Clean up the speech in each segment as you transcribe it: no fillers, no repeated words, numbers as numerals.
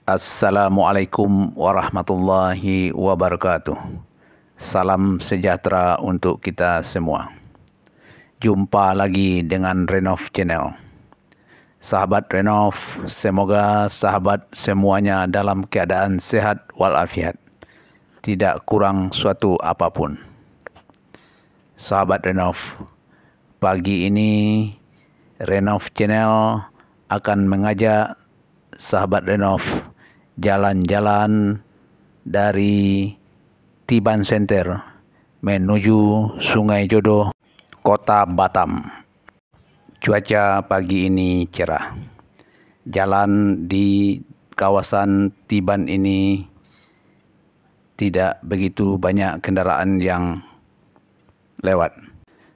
Assalamualaikum warahmatullahi wabarakatuh. Salam sejahtera untuk kita semua. Jumpa lagi dengan Renov Channel. Sahabat Renov, semoga sahabat semuanya dalam keadaan sehat walafiat, tidak kurang suatu apapun. Sahabat Renov, pagi ini Renov Channel akan mengajak sahabat Renov jalan-jalan dari Tiban Center menuju Sungai Jodoh, Kota Batam. Cuaca pagi ini cerah. Jalan di kawasan Tiban ini tidak begitu banyak kendaraan yang lewat.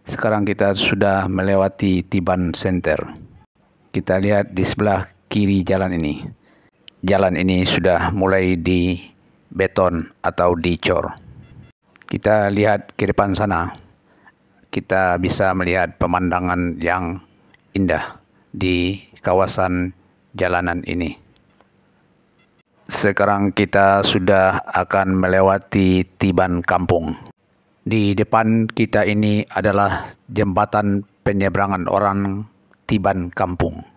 Sekarang kita sudah melewati Tiban Center. Kita lihat di sebelah kiri jalan ini. Jalan ini sudah mulai dibeton atau dicor. Kita lihat ke depan sana. Kita bisa melihat pemandangan yang indah di kawasan jalanan ini. Sekarang kita sudah akan melewati Tiban Kampung. Di depan kita ini adalah jembatan penyeberangan orang Tiban Kampung.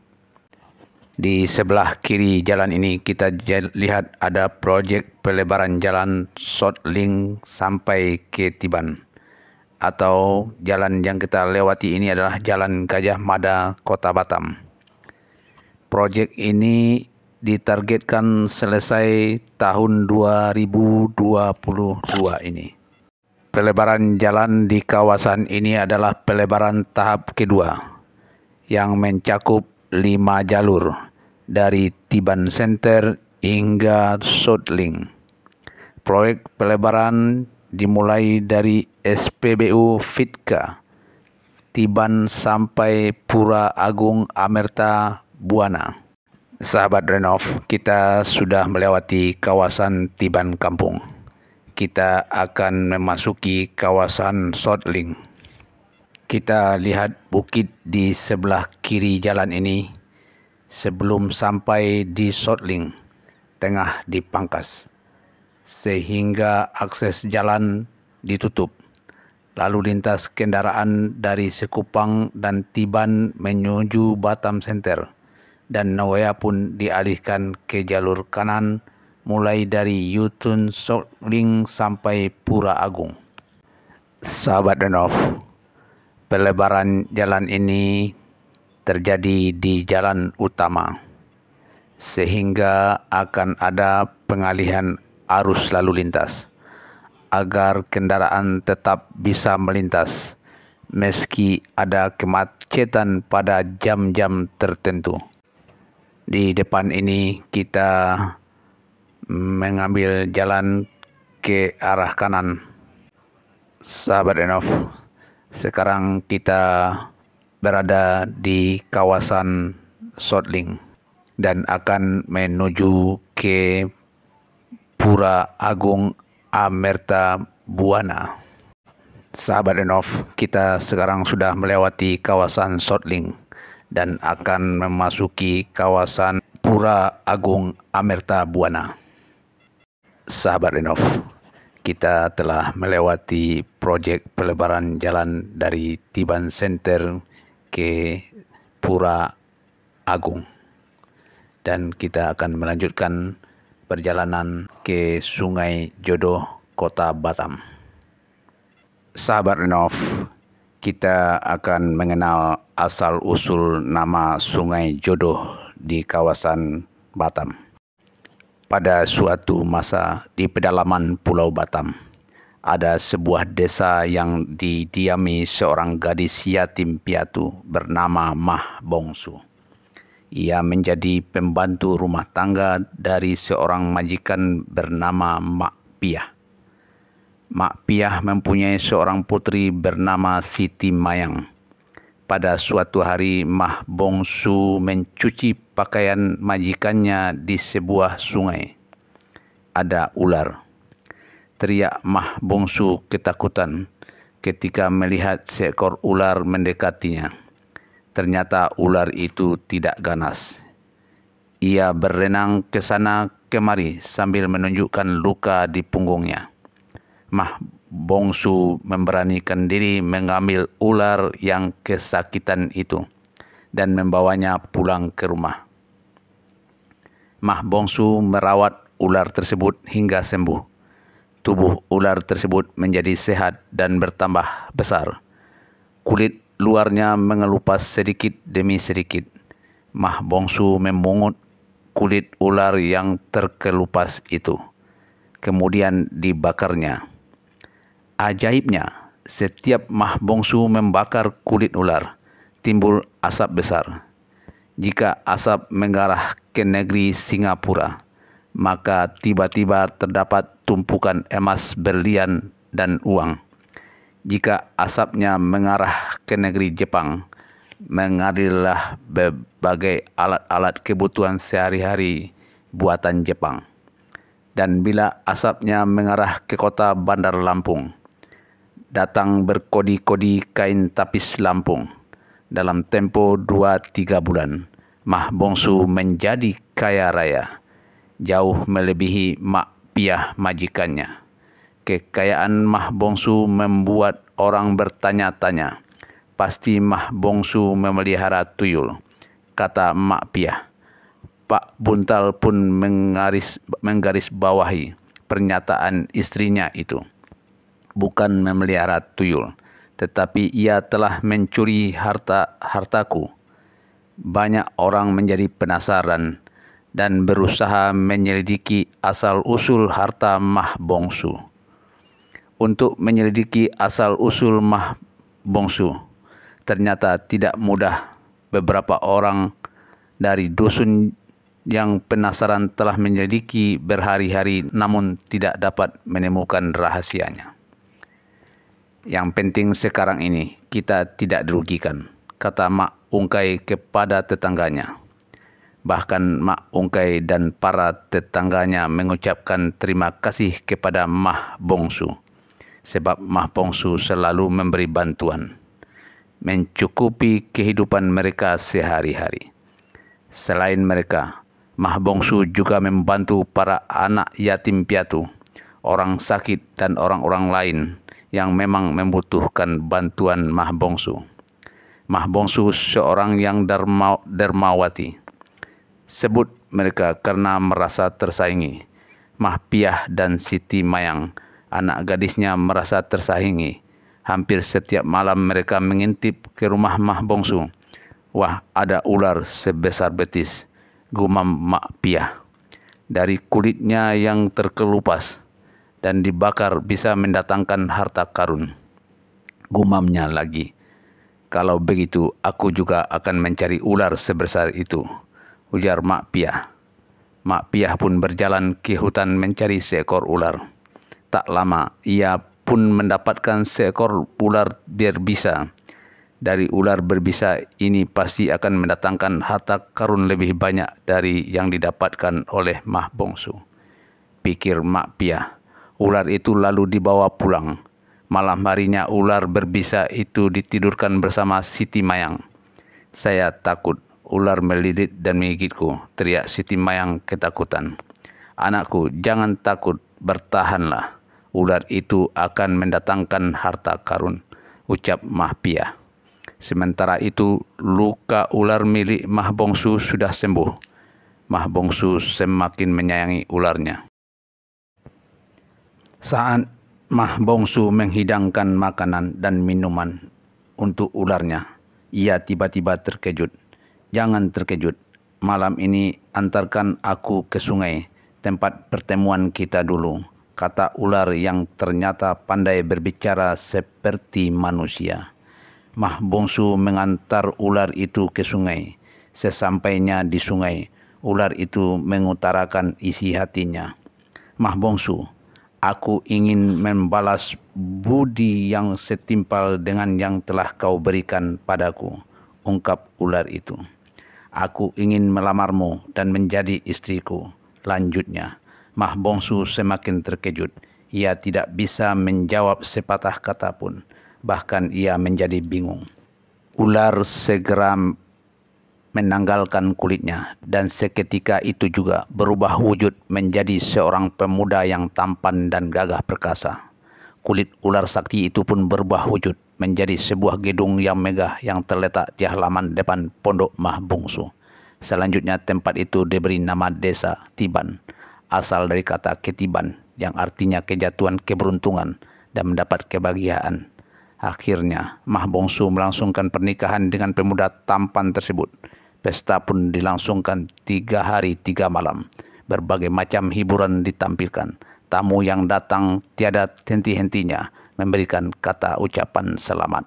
Di sebelah kiri jalan ini kita lihat ada proyek pelebaran jalan Shortlink sampai ke Tiban. Atau jalan yang kita lewati ini adalah Jalan Gajah Mada, Kota Batam. Proyek ini ditargetkan selesai tahun 2022 ini. Pelebaran jalan di kawasan ini adalah pelebaran tahap kedua yang mencakup 5 jalur dari Tiban Center hingga Shortlink. Proyek pelebaran dimulai dari SPBU Fitka Tiban sampai Pura Agung Amerta Buana. Sahabat Renov, kita sudah melewati kawasan Tiban Kampung. Kita akan memasuki kawasan Shortlink. Kita lihat bukit di sebelah kiri jalan ini. Sebelum sampai di Shortlink, tengah dipangkas, sehingga akses jalan ditutup. Lalu lintas kendaraan dari Sekupang dan Tiban menuju Batam Center dan Nawaya pun dialihkan ke jalur kanan mulai dari U-turn Shortlink sampai Pura Agung. Sahabat Renov, pelebaran jalan ini terjadi di jalan utama, sehingga akan ada pengalihan arus lalu lintas agar kendaraan tetap bisa melintas meski ada kemacetan pada jam-jam tertentu. Di depan ini kita mengambil jalan ke arah kanan. Sahabat Renov, sekarang kita berada di kawasan Shortlink dan akan menuju ke Pura Agung Amerta Buana. Sahabat Renov, kita sekarang sudah melewati kawasan Shortlink dan akan memasuki kawasan Pura Agung Amerta Buana. Sahabat Renov, kita telah melewati proyek pelebaran jalan dari Tiban Center ke Pura Agung, dan kita akan melanjutkan perjalanan ke Sungai Jodoh, Kota Batam. Sahabat Renov, kita akan mengenal asal-usul nama Sungai Jodoh di kawasan Batam. Pada suatu masa di pedalaman Pulau Batam, ada sebuah desa yang didiami seorang gadis yatim piatu bernama Mah Bongsu. Ia menjadi pembantu rumah tangga dari seorang majikan bernama Mak Piah. Mak Piah mempunyai seorang putri bernama Siti Mayang. Pada suatu hari Mah Bongsu mencuci pakaian majikannya di sebuah sungai. Ada ular. Teriak Mah Bongsu ketakutan ketika melihat seekor ular mendekatinya. Ternyata ular itu tidak ganas. Ia berenang ke sana kemari sambil menunjukkan luka di punggungnya. Mah Bongsu memberanikan diri mengambil ular yang kesakitan itu dan membawanya pulang ke rumah. Mah Bongsu merawat ular tersebut hingga sembuh. Tubuh ular tersebut menjadi sehat dan bertambah besar. Kulit luarnya mengelupas sedikit demi sedikit. Mah Bongsu memungut kulit ular yang terkelupas itu, kemudian dibakarnya. Ajaibnya, setiap Mah Bongsu membakar kulit ular, timbul asap besar. Jika asap mengarah ke negeri Singapura, maka tiba-tiba terdapat tumpukan emas, berlian, dan uang. Jika asapnya mengarah ke negeri Jepang, mengalirlah berbagai alat-alat kebutuhan sehari-hari buatan Jepang. Dan bila asapnya mengarah ke kota Bandar Lampung, datang berkodi-kodi kain tapis Lampung. Dalam tempo 2-3 bulan, Mah Bongsu menjadi kaya raya, jauh melebihi Mak Piah majikannya. Kekayaan Mah Bongsu membuat orang bertanya-tanya, pasti Mah Bongsu memelihara tuyul, kata Mak Piah. Pak Buntal pun menggarisbawahi pernyataan istrinya itu. Bukan memelihara tuyul, tetapi ia telah mencuri hartaku. Banyak orang menjadi penasaran dan berusaha menyelidiki asal-usul harta Mah Bongsu. Untuk menyelidiki asal-usul Mah Bongsu ternyata tidak mudah. Beberapa orang dari dusun yang penasaran telah menyelidiki berhari-hari namun tidak dapat menemukan rahasianya. Yang penting sekarang ini kita tidak dirugikan, kata Mak Ungkai kepada tetangganya. Bahkan Mak Ungkai dan para tetangganya mengucapkan terima kasih kepada Mah Bongsu, sebab Mah Bongsu selalu memberi bantuan, mencukupi kehidupan mereka sehari-hari. Selain mereka, Mah Bongsu juga membantu para anak yatim piatu, orang sakit, dan orang-orang lain yang memang membutuhkan bantuan Mah Bongsu. Mah Bongsu seorang yang dermawati. Sebut mereka karena merasa tersaingi. Mah Piah dan Siti Mayang, anak gadisnya, merasa tersaingi. Hampir setiap malam mereka mengintip ke rumah Mah Bongsu. Wah, ada ular sebesar betis, gumam Mak Piah. Dari kulitnya yang terkelupas dan dibakar bisa mendatangkan harta karun. Gumamnya lagi, kalau begitu aku juga akan mencari ular sebesar itu, ujar Mak Piah. Mak Piah pun berjalan ke hutan mencari seekor ular. Tak lama ia pun mendapatkan seekor ular berbisa. Dari ular berbisa ini pasti akan mendatangkan harta karun lebih banyak dari yang didapatkan oleh Mah Bongsu, pikir Mak Piah. Ular itu lalu dibawa pulang. Malam harinya ular berbisa itu ditidurkan bersama Siti Mayang. Saya takut ular melilit dan menggigitku, teriak Siti Mayang ketakutan. Anakku, jangan takut, bertahanlah. Ular itu akan mendatangkan harta karun, ucap Mah Piah. Sementara itu, luka ular milik Mah Bongsu sudah sembuh. Mah Bongsu semakin menyayangi ularnya. Saat Mah Bongsu menghidangkan makanan dan minuman untuk ularnya, ia tiba-tiba terkejut. Jangan terkejut, malam ini antarkan aku ke sungai, tempat pertemuan kita dulu, kata ular yang ternyata pandai berbicara seperti manusia. Mah Bongsu mengantar ular itu ke sungai. Sesampainya di sungai, ular itu mengutarakan isi hatinya. Mah Bongsu, aku ingin membalas budi yang setimpal dengan yang telah kau berikan padaku, ungkap ular itu. Aku ingin melamarmu dan menjadi istriku, lanjutnya. Mah Bongsu semakin terkejut. Ia tidak bisa menjawab sepatah kata pun. Bahkan ia menjadi bingung. Ular segera menanggalkan kulitnya dan seketika itu juga berubah wujud menjadi seorang pemuda yang tampan dan gagah perkasa. Kulit ular sakti itu pun berubah wujud menjadi sebuah gedung yang megah yang terletak di halaman depan Pondok Mah Bungsu. Selanjutnya tempat itu diberi nama Desa Tiban, asal dari kata ketiban yang artinya kejatuhan keberuntungan dan mendapat kebahagiaan. Akhirnya Mah Bungsu melangsungkan pernikahan dengan pemuda tampan tersebut. Pesta pun dilangsungkan 3 hari 3 malam. Berbagai macam hiburan ditampilkan. Tamu yang datang tiada henti-hentinya memberikan kata ucapan selamat.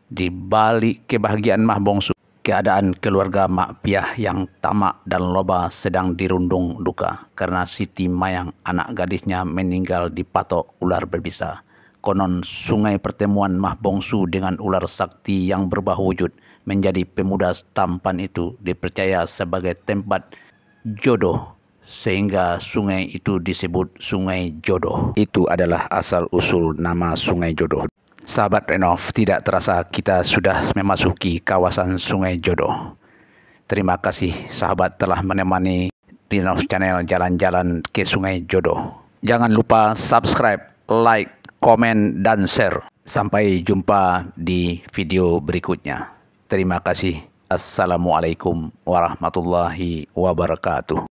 Di balik kebahagiaan Mah Bungsu, keadaan keluarga Mak Piah yang tamak dan loba sedang dirundung duka karena Siti Mayang, anak gadisnya, meninggal dipatok ular berbisa. Konon sungai pertemuan Mah Bungsu dengan ular sakti yang berubah wujud menjadi pemuda tampan itu dipercaya sebagai tempat jodoh, sehingga sungai itu disebut Sungai Jodoh. Itu adalah asal-usul nama Sungai Jodoh. Sahabat Renov, tidak terasa kita sudah memasuki kawasan Sungai Jodoh. Terima kasih sahabat telah menemani Renov Channel jalan-jalan ke Sungai Jodoh. Jangan lupa subscribe, like, komen, dan share. Sampai jumpa di video berikutnya. Terima kasih. Assalamualaikum warahmatullahi wabarakatuh.